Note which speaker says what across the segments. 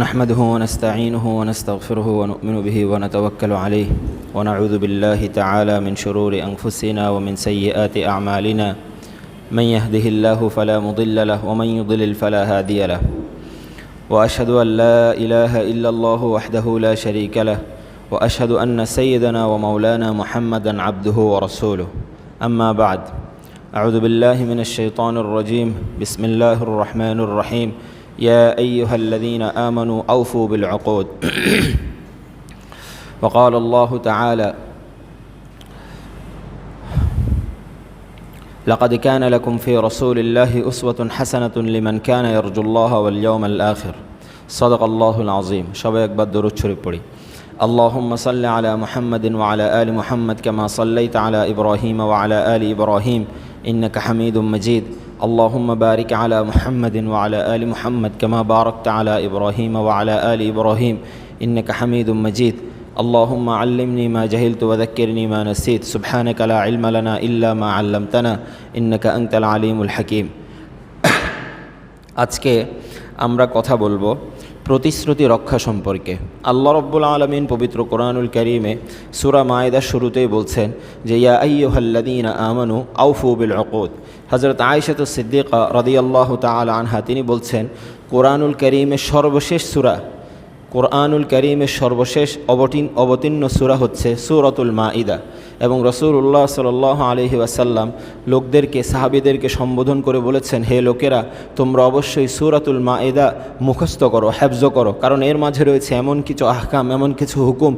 Speaker 1: نحمده ونستعينه ونستغفره ونؤمن به ونتوكل عليه ونعوذ بالله تعالى من شرور أنفسنا ومن سيئات أعمالنا من يهده الله فلا مضل له ومن يضلل فلا هادي له وأشهد أن لا إله إلا الله وحده لا شريك له وأشهد أن سيدنا ومولانا محمدا عبده ورسوله أما بعد أعوذ بالله من الشيطان الرجيم بسم الله الرحمن الرحيم يا أيها الذين آمنوا أوفوا بالعقود وقال الله تعالى لقد كان لكم في رسول الله أسوة حسنة لمن كان يرجو الله واليوم الآخر صدق الله العظيم شباب بدرود شريف পড়ি اللهم صل على محمد وعلى آل محمد كما صليت على إبراهيم وعلى آل إبراهيم إنك حميد مجيد اللهم بارك على محمد وعلى آل محمد كما باركت على إبراهيم وعلى آل إبراهيم إنك حميد مجيد اللهم علمني ما جهلت وذكرني ما نسيت سبحانك لا علم لنا إلا ما علمتنا إنك أنت العليم الحكيم আজকে আমরা কথা বলবো প্রতিশ্রুতি রক্ষা সম্পর্কে। আল্লাহ রাব্বুল আলামিন পবিত্র কোরআনুল কারীমে সূরা মায়েদার শুরুতেই বলছেন যে ইয়া আইয়ুহাল্লাযীনা আমানু আউফু বিল উকুদ। হযরত আয়েশা সিদ্দিকা রাদিয়াল্লাহু তাআলা আনহা তিনি বলছেন কোরআনুল কারীমের সর্বশেষ সূরা, কোরআনুল কারীমের সর্বশেষ অবতীর্ণ সূরা হচ্ছে সূরাতুল মাইদা। এবং রাসূলুল্লাহ সাল্লাল্লাহু আলাইহি ওয়াসাল্লাম লোকদেরকে, সাহাবীদেরকে সম্বোধন করে বলেছেন, হে লোকেরা, তোমরা অবশ্যই সূরাতুল মাইদা মুখস্থ করো, হেফজ করো, কারণ এর মাঝে রয়েছে এমন কিছু আহকাম, এমন কিছু হুকুম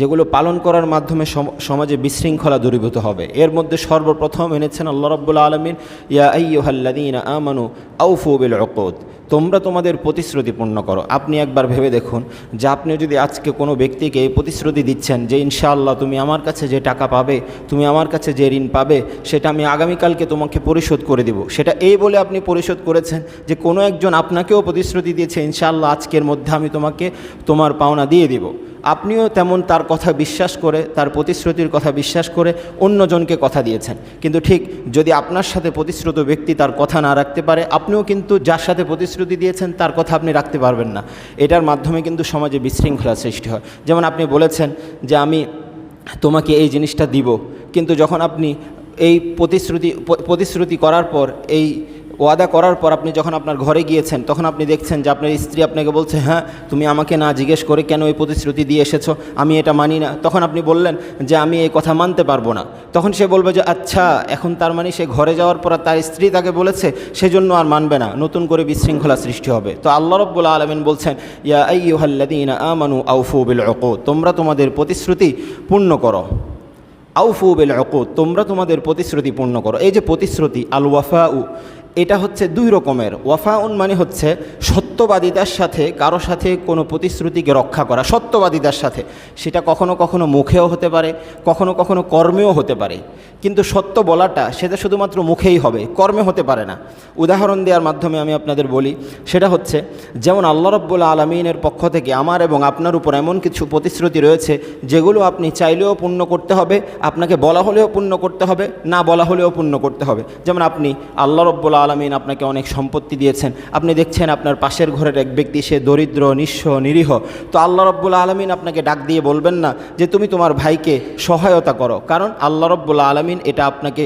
Speaker 1: যেগুলো পালন করার মাধ্যমে সমাজে বিশৃঙ্খলা দূরীভূত হবে। এর মধ্যে সর্বপ্রথম এনেছেন আল্লাহ রাব্বুল আলামিন ইয়া আইয়ুহাল্লাযীনা আমানু আউফু বিল উকুদ, তোমরা তোমাদের প্রতিশ্রুতি পূর্ণ করো। আপনি একবার ভেবে দেখুন যে আপনি যদি আজকে কোনো ব্যক্তিকে এই প্রতিশ্রুতি দিচ্ছেন যে ইনশাআল্লাহ তুমি আমার কাছে যে টাকা পাবে, তুমি আমার কাছে যে ঋণ পাবে, সেটা আমি আগামীকালকে তোমাকে পরিশোধ করে দিব, সেটা এই বলে আপনি পরিশোধ করেছেন যে কোনো একজন আপনাকেও প্রতিশ্রুতি দিয়েছে ইনশাআল্লাহ আজকের মধ্যে আমি তোমাকে তোমার পাওনা দিয়ে দিব। আপনিও তেমন তার কথা বিশ্বাস করে, তার প্রতিশ্রুতির কথা বিশ্বাস করে অন্যজনকে কথা দিয়েছেন। কিন্তু ঠিক যদি আপনার সাথে প্রতিশ্রুত ব্যক্তি তার কথা না রাখতে পারে, আপনিও কিন্তু যার সাথে প্রতিশ্রুতি দিয়েছেন তার কথা আপনি রাখতে পারবেন না। এটার মাধ্যমে কিন্তু সমাজে বিশৃঙ্খলা সৃষ্টি হয়। যেমন আপনি বলেছেন যে আমি তোমাকে এই জিনিসটা দিব, কিন্তু যখন আপনি এই প্রতিশ্রুতি করার পর, এই ওয়াদা করার পর আপনি যখন আপনার ঘরে গিয়েছেন, তখন আপনি দেখছেন যে আপনার স্ত্রী আপনাকে বলছে, হ্যাঁ তুমি আমাকে না জিজ্ঞেস করে কেন এই প্রতিশ্রুতি দিয়ে এসেছো, আমি এটা মানি না। তখন আপনি বললেন যে আমি এই কথা মানতে পারবো না। তখন সে বলবে যে আচ্ছা, এখন তার মানে সে ঘরে যাওয়ার পর তার স্ত্রী তাকে বলেছে, সেজন্য আর মানবে না, নতুন করে বিশৃঙ্খলা সৃষ্টি হবে। তো আল্লাহ রাব্বুল আলামিন বলছেন ইয়া আইয়ুহাল্লাযীনা আমানু আউফু বিল উকুদ, তোমরা তোমাদের প্রতিশ্রুতি পূর্ণ করো। আউফু বিল উকুদ, তোমরা তোমাদের প্রতিশ্রুতি পূর্ণ করো। এই যে প্রতিশ্রুতি আল ওয়াফাউ, এটা হচ্ছে দুই রকমের। ওয়াফাউন মানে হচ্ছে সত্যবাদিতার সাথে কারো সাথে কোনো প্রতিশ্রুতিকে রক্ষা করা, সত্যবাদিতার সাথে। সেটা কখনো কখনো মুখেও হতে পারে, কখনো কখনো কর্মেও হতে পারে। কিন্তু সত্য বলাটা সেটা শুধুমাত্র মুখেই হবে, কর্মে হতে পারে না। উদাহরণ দেওয়ার মাধ্যমে আমি আপনাদের বলি, সেটা হচ্ছে যেমন আল্লাহ রাব্বুল আলামিনের পক্ষ থেকে আমার এবং আপনার উপর এমন কিছু প্রতিশ্রুতি রয়েছে যেগুলো আপনি চাইলেও পূর্ণ করতে হবে, আপনাকে বলা হলেও পূর্ণ করতে হবে, না বলা হলেও পূর্ণ করতে হবে। যেমন আপনি আল্লাহ রাব্বুল আলামিন আপনাকে অনেক সম্পত্তি দিয়েছেন, আপনি দেখছেন আপনার পাশের ঘরের এক ব্যক্তি সে দরিদ্র, নিঃস্ব, নিরীহ। তো আল্লাহ রাব্বুল আলামিন আপনাকে ডাক দিয়ে বলবেন না যে তুমি তোমার ভাইকে সহায়তা করো, কারণ আল্লাহ রাব্বুল আলামিন এটা আপনাকে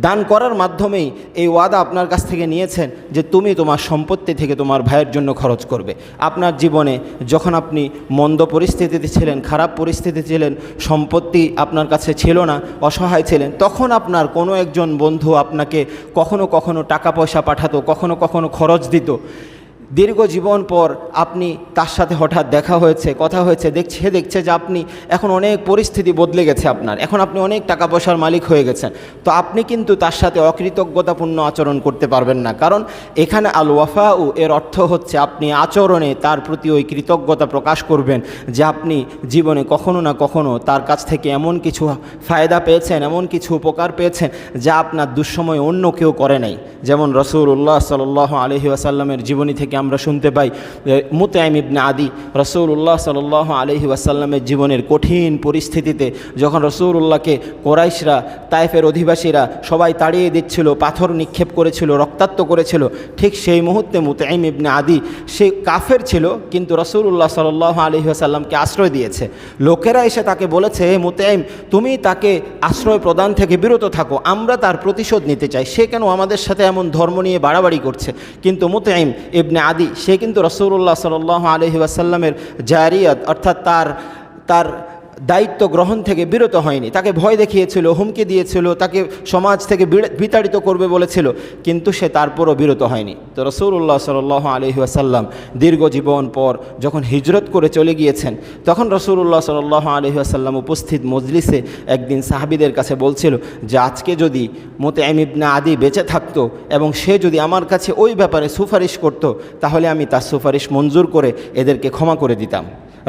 Speaker 1: দান করার মাধ্যমেই এই ওয়াদা আপনার কাছ থেকে নিয়েছেন যে তুমি তোমার সম্পত্তি থেকে তোমার ভাইয়ের জন্য খরচ করবে। আপনার জীবনে যখন আপনি মন্দ পরিস্থিতিতে ছিলেন, খারাপ পরিস্থিতি ছিলেন, সম্পত্তি আপনার কাছে ছিল না, অসহায় ছিলেন, তখন আপনার কোনো একজন বন্ধু আপনাকে কখনো কখনো টাকা পয়সা পাঠাতো, কখনো কখনো খরচ দিত। দীর্ঘ জীবন পর আপনি তার সাথে হঠাৎ দেখা হয়েছে, কথা হয়েছে, দেখছে যে আপনি এখন অনেক পরিস্থিতি বদলে গেছে আপনার, এখন আপনি অনেক টাকা পয়সার মালিক হয়ে গেছেন। তো আপনি কিন্তু তার সাথে অকৃতজ্ঞতাপূর্ণ আচরণ করতে পারবেন না, কারণ এখানে আল ওয়াফাউ এর অর্থ হচ্ছে আপনি আচরণে তার প্রতি ওই কৃতজ্ঞতা প্রকাশ করবেন যে আপনি জীবনে কখনো না কখনো তার কাছ থেকে এমন কিছু ফায়দা পেয়েছেন, এমন কিছু উপকার পেয়েছেন যা আপনার দুঃসময় অন্য কেউ করে নাই। যেমন রাসূলুল্লাহ সাল্লাল্লাহু আলাইহি ওয়াসাল্লামের জীবনী থেকে থেকে আমরা শুনতে পাই মুতাইম ইবনে আদি রাসূলুল্লাহ সাল্লাল্লাহু আলাইহি ওয়াসাল্লামের জীবনের কঠিন পরিস্থিতিতে যখন রাসূলুল্লাহকে কুরাইশরা, তায়েফের অধিবাসীরা সবাই তাড়িয়ে দিচ্ছিল, পাথর নিক্ষেপ করেছিল, রক্তাক্ত করেছিল, ঠিক সেই মুহূর্তে মুতাইম ইবনে আদি, সে কাফের ছিল কিন্তু রাসূলুল্লাহ সাল্লাল্লাহু আলাইহি ওয়াসাল্লামকে আশ্রয় দিয়েছে। লোকেরা এসে তাকে বলেছে, হে মুতাইম, তুমি তাকে আশ্রয় প্রদান থেকে বিরত থাকো, আমরা তার প্রতিশোধ নিতে চাই, সে কেন আমাদের সাথে এমন ধর্ম নিয়ে বাড়াবাড়ি করছে। কিন্তু মুতাইম ইবনে আদি সে কিন্তু রাসূলুল্লাহ সাল্লাল্লাহু আলাইহি ওয়াসাল্লামের জারিয়াত অর্থাৎ তার দায়িত্ব গ্রহণ থেকে বিরত হয়নি। তাকে ভয় দেখিয়েছিল, হুমকি দিয়েছিল, তাকে সমাজ থেকে বিতাড়িত করবে বলেছিল, কিন্তু সে তারপরও বিরত হয়নি। তো রাসূলুল্লাহ সাল্লাল্লাহু আলাইহি ওয়াসাল্লাম দীর্ঘ জীবন পর যখন হিজরত করে চলে গিয়েছেন, তখন রাসূলুল্লাহ সাল্লাল্লাহু আলাইহি ওয়াসাল্লাম উপস্থিত মজলিসে একদিন সাহাবীদের কাছে বলছিল যে আজকে যদি মুতাইম ইবনে আদি বেঁচে থাকতো এবং সে যদি আমার কাছে ওই ব্যাপারে সুপারিশ করত, তাহলে আমি তার সুপারিশ মঞ্জুর করে এদেরকে ক্ষমা করে দিতাম।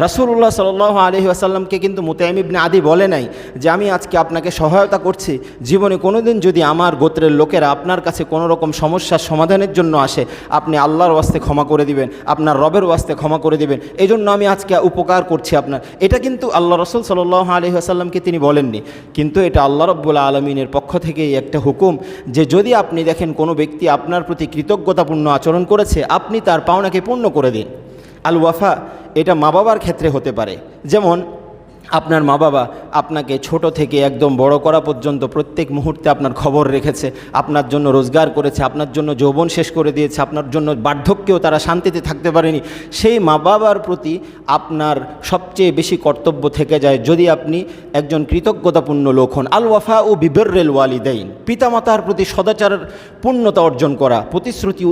Speaker 1: রাসূলুল্লাহ সাল্লাল্লাহু আলাইহি ওয়াসাল্লামকে কিন্তু মুতাইম ইবনে আদি বলে নাই যে আমি আজকে আপনাকে সহায়তা করছি, জীবনে কোনোদিন যদি আমার গোত্রের লোকেরা আপনার কাছে কোনো রকম সমস্যার সমাধানের জন্য আসে, আপনি আল্লাহর ওয়াস্তে ক্ষমা করে দিবেন, আপনার রবের ওয়াস্তে ক্ষমা করে দিবেন, এই জন্য আমি আজকে উপকার করছি আপনার। এটা কিন্তু আল্লাহ রাসূল সাল্লাল্লাহু আলাইহি ওয়াসাল্লামকে তিনি বলেননি, কিন্তু এটা আল্লাহ রাব্বুল আলামিনের পক্ষ থেকেই একটা হুকুম যে যদি আপনি দেখেন কোনো ব্যক্তি আপনার প্রতি কৃতজ্ঞতাপূর্ণ আচরণ করেছে, আপনি তার পাওনাকে পূর্ণ করে দিন। আল ওয়াফা এটা মা বাবার ক্ষেত্রে হতে পারে, যেমন আপনার মা বাবা আপনাকে ছোট থেকে একদম বড় করা পর্যন্ত প্রত্যেক মুহূর্তে আপনার খবর রেখেছে, আপনার জন্য রোজগার করেছে, আপনার জন্য যৌবন শেষ করে দিয়েছে, আপনার জন্য বার্ধক্যেও তারা শান্তিতে থাকতে পারেনি। সেই মা বাবার প্রতি আপনার সবচেয়ে বেশি কর্তব্য থেকে যায় যদি আপনি একজন কৃতজ্ঞতাপূর্ণ লোক হন। আল ওয়াফা ও বিবরুল ওয়ালিদাইন, পিতামাতার প্রতি সদাচারের পূর্ণতা অর্জন করা, প্রতিশ্রুতি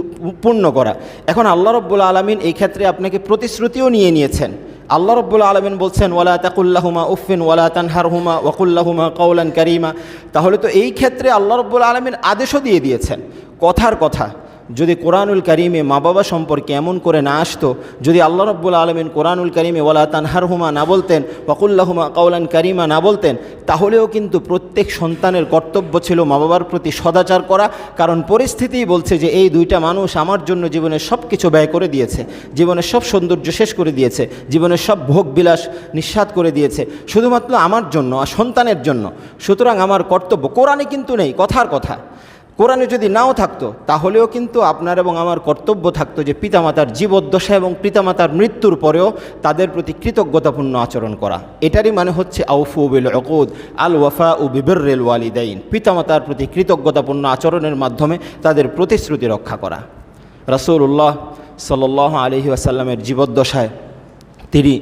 Speaker 1: পূর্ণ করা। এখন আল্লাহ রাব্বুল আলামিন এই ক্ষেত্রে আপনাকে প্রতিশ্রুতিও নিয়েছেন। আল্লাহ রাব্বুল আলামিন বলছেন ওয়ালা তাকুল্লাহুমা উফিন ওয়ালা তানহারহুমা ওয়াকুল্লাহুমা কাওলান কারীমা। তাহলে তো এই ক্ষেত্রে আল্লাহ রাব্বুল আলামিন আদেশও দিয়ে দিয়েছেন। কথার কথা যদি কোরআনুল কারীমে মা বাবা সম্পর্কে এমন করে না আসতো, যদি আল্লাহ রাব্বুল আলামিন কোরআনুল কারীমে ওয়ালা তানহারহুমা না বলতেন, ওয়াকুল্লাহুমা কাওলান কারীমা না বলতেন, তাহলেও কিন্তু প্রত্যেক সন্তানের কর্তব্য ছিল মা বাবার প্রতি সদাচার করা। কারণ পরিস্থিতিই বলছে যে এই দুইটা মানুষ আমার জন্য জীবনের সব কিছু ব্যয় করে দিয়েছে, জীবনের সব সৌন্দর্য শেষ করে দিয়েছে, জীবনের সব ভোগ বিলাস নিঃস্বাত করে দিয়েছে শুধুমাত্র আমার জন্য আর সন্তানের জন্য। সুতরাং আমার কর্তব্য, কোরআনে কিন্তু নেই, কথার কথা, কোরআনে যদি নাও থাকতো তাহলেও কিন্তু আপনার এবং আমার কর্তব্য থাকতো যে পিতামাতার জীবদ্দশা এবং পিতামাতার মৃত্যুর পরেও তাদের প্রতি কৃতজ্ঞতাপূর্ণ আচরণ করা। এটারই মানে হচ্ছে আউফু বিল উকুদ আল ওয়াফা ও বিবরুল ওয়ালিদাইন, পিতামাতার প্রতি কৃতজ্ঞতাপূর্ণ আচরণের মাধ্যমে তাদের প্রতিশ্রুতি রক্ষা করা। রাসূলুল্লাহ সাল্লাল্লাহু আলাইহি ওয়াসাল্লামের জীবদ্দশায় তিনি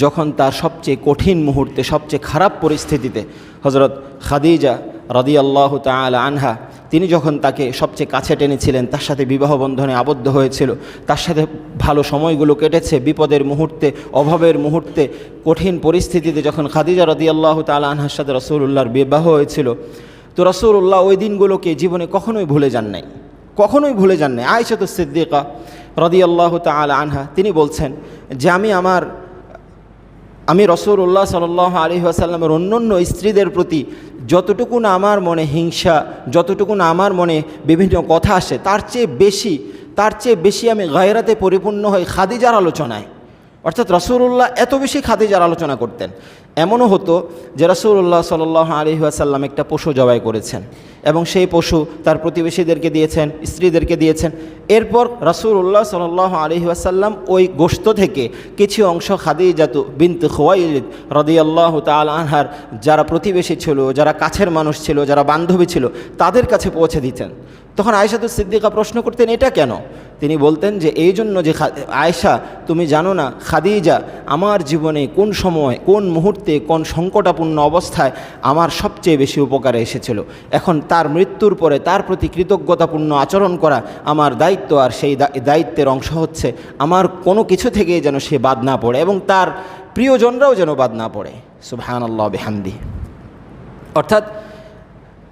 Speaker 1: যখন তার সবচেয়ে কঠিন মুহূর্তে, সবচেয়ে খারাপ পরিস্থিতিতে হযরত খাদিজা রাদিয়াল্লাহু তাআলা আনহা, তিনি যখন তাকে সবচেয়ে কাছে টেনেছিলেন, তার সাথে বিবাহ বন্ধনে আবদ্ধ হয়েছিল, তার সাথে ভালো সময়গুলো কেটেছে, বিপদের মুহূর্তে, অভাবের মুহূর্তে, কঠিন পরিস্থিতিতে যখন খাদিজা রাদিয়াল্লাহু তাআলা আনহার সাথে রাসূলুল্লাহর বিবাহ হয়েছিল, তো রাসূলুল্লাহ ওই দিনগুলোকে জীবনে কখনোই ভুলে যান নাই, কখনোই ভুলে যান নাই। আয়েশাতুস সিদ্দিকা রাদিয়াল্লাহু তাআলা আনহা তিনি বলছেন যে আমি রাসূলুল্লাহ সাল্লাল্লাহু আলাইহি ওয়াসাল্লামের অন্যান্য স্ত্রীদের প্রতি যতটুকু না আমার মনে হিংসা, যতটুকু না আমার মনে বিভিন্ন কথা আসে, তার চেয়ে বেশি আমি গায়রাতে পরিপূর্ণ হই খাদিজার আলোচনায়। অর্থাৎ রাসূলুল্লাহ এত বেশি খাদিজার আলোচনা করতেন। এমনও হতো যে রাসূলুল্লাহ সাল্লাল্লাহু আলাইহি ওয়াসাল্লাম একটা পশু জবাই করেছেন এবং সেই পশু তার প্রতিবেশীদেরকে দিয়েছেন, স্ত্রীদেরকে দিয়েছেন। এরপর রাসূলুল্লাহ সাল্লাল্লাহু আলাইহি ওয়াসাল্লাম ওই গোশত থেকে কিছু অংশ খাদিজাতু বিনত খুওয়াইলিদ রাদিয়াল্লাহু তাআলা আনহার যারা প্রতিবেশী ছিল, যারা কাছের মানুষ ছিল, যারা বান্ধবী ছিল, তাদের কাছে পৌঁছে দিতেন। তখন আয়েশাতুস সিদ্দিকা প্রশ্ন করতেন, এটা কেন? তিনি বলতেন যে এই জন্য যে আয়েশা, তুমি জানো না খাদিজা আমার জীবনে কোন সময়, কোন মুহূর্তে, কোন সংকটাপূর্ণ অবস্থায় আমার সবচেয়ে বেশি উপকারে এসেছিল। এখন তার মৃত্যুর পরে তার প্রতি কৃতজ্ঞতাপূর্ণ আচরণ করা আমার দায়িত্ব, আর সেই দায়িত্বের অংশ হচ্ছে আমার কোনো কিছু থেকে যেন সে বাদ না পড়ে এবং তার প্রিয়জনরাও যেন বাদ না পড়ে। সুবহানাল্লাহ বিহামদি। অর্থাৎ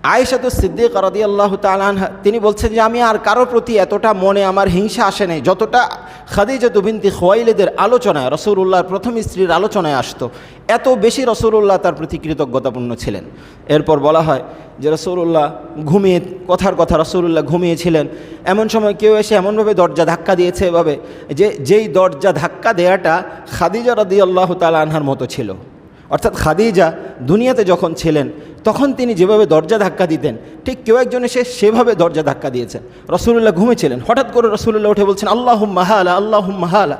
Speaker 1: আয়েশাতুস সিদ্দিকা রাদিয়াল্লাহু তাআলা আনহা তিনি বলছেন যে আমি আর কারো প্রতি এতটা মনে আমার হিংসা আসে নাই যতটা খাদিজা বিনতি খুয়াইলিদের আলোচনায়, রাসূলুল্লাহর প্রথম স্ত্রীর আলোচনায় আসতো, এত বেশি রাসূলুল্লাহ তার প্রতি কৃতজ্ঞতাপূর্ণ ছিলেন। এরপর বলা হয় যে রাসূলুল্লাহ কথার কথা রাসূলুল্লাহ ঘুমিয়েছিলেন। এমন সময় কেউ এসে এমনভাবে দরজা ধাক্কা দিয়েছে এভাবে যে যেই দরজা ধাক্কা দেওয়াটা খাদিজা রাদিয়াল্লাহু তাআলা আনহার মতো ছিল। অর্থাৎ খাদিজা দুনিয়াতে যখন ছিলেন তখন তিনি যেভাবে দরজা ধাক্কা দিতেন ঠিক কেউ একজন এসে সেভাবে দরজা ধাক্কা দিয়েছেন। রাসূলুল্লাহ ঘুমিয়েছিলেন, হঠাৎ করে রাসূলুল্লাহ উঠে বলছেন আল্লাহুম্মা হালা আল্লাহুম্মা হালা,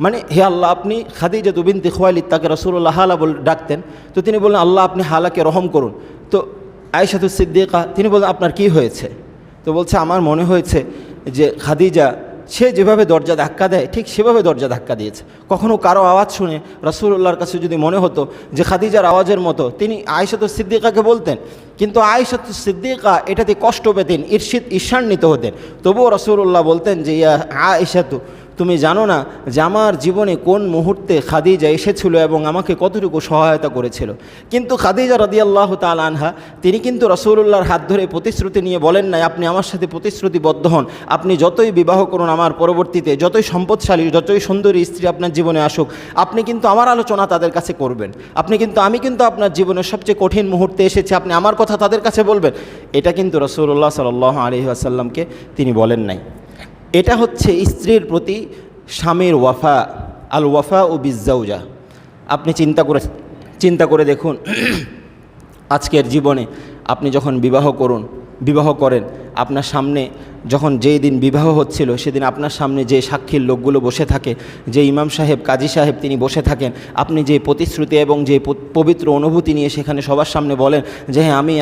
Speaker 1: মানে হে আল্লাহ আপনি খাদিজা বিনতি খুয়াইলিদ তাকে রাসূলুল্লাহ হালা বলে ডাকতেন, তো তিনি বললেন আল্লাহ আপনি হালাকে রহম করুন। তো আয়েশাতুস সিদ্দিকা তিনি বললেন আপনার কি হয়েছে? তো বলছে আমার মনে হয়েছে যে খাদিজা সে যেভাবে দরজা ধাক্কা দেয় ঠিক সেভাবে দরজা ধাক্কা দিয়েছে। কখনও কারো আওয়াজ শুনে রাসূলুল্লাহর কাছে যদি মনে হতো যে খাদিজার আওয়াজের মতো, তিনি আয়েশাতুস সিদ্দিকাকে বলতেন, কিন্তু আয়েশাতুস সিদ্দিকা এটাতে কষ্ট পেতেন, ঈর্ষান্বিত হতেন। তবুও রাসূলুল্লাহ বলতেন যে ইয়া আয়েশাতু, তুমি জানো না যে আমার জীবনে কোন মুহূর্তে খাদিজা এসেছিল এবং আমাকে কতটুকু সহায়তা করেছিল। কিন্তু খাদিজা রাদিয়াল্লাহু তাআলা আনহা তিনি কিন্তু রাসূলুল্লাহর হাত ধরে প্রতিশ্রুতি নিয়ে বলেন নাই আপনি আমার সাথে প্রতিশ্রুতিবদ্ধ হন, আপনি যতই বিবাহ করুন আমার পরবর্তীতে, যতই সম্পদশালী যতই সুন্দরী স্ত্রী আপনার জীবনে আসুক, আপনি কিন্তু আমার আলোচনা তাদের কাছে করবেন, আমি কিন্তু আপনার জীবনের সবচেয়ে কঠিন মুহূর্তে এসেছি, আপনি আমার কথা তাদের কাছে বলবেন। এটা কিন্তু রাসূলুল্লাহ সাল্লাল্লাহু আলাইহি ওয়াসাল্লামকে তিনি বলেন নাই। এটা হচ্ছে স্ত্রীর প্রতি স্বামীর ওয়াফা, আল ওয়াফা ও বিজ্জাউজা। আপনি চিন্তা করে দেখুন আজকের জীবনে আপনি যখন বিবাহ করেন, আপনার সামনে যখন যেই দিন বিবাহ হচ্ছিল সেদিন আপনার সামনে যে সাক্ষীর লোকগুলো বসে থাকে, যে ইমাম সাহেব কাজী সাহেব তিনি বসে থাকেন, আপনি যে প্রতিশ্রুতি এবং যে পবিত্র অনুভূতি নিয়ে সেখানে সবার সামনে বলেন যে হ্যাঁ আমি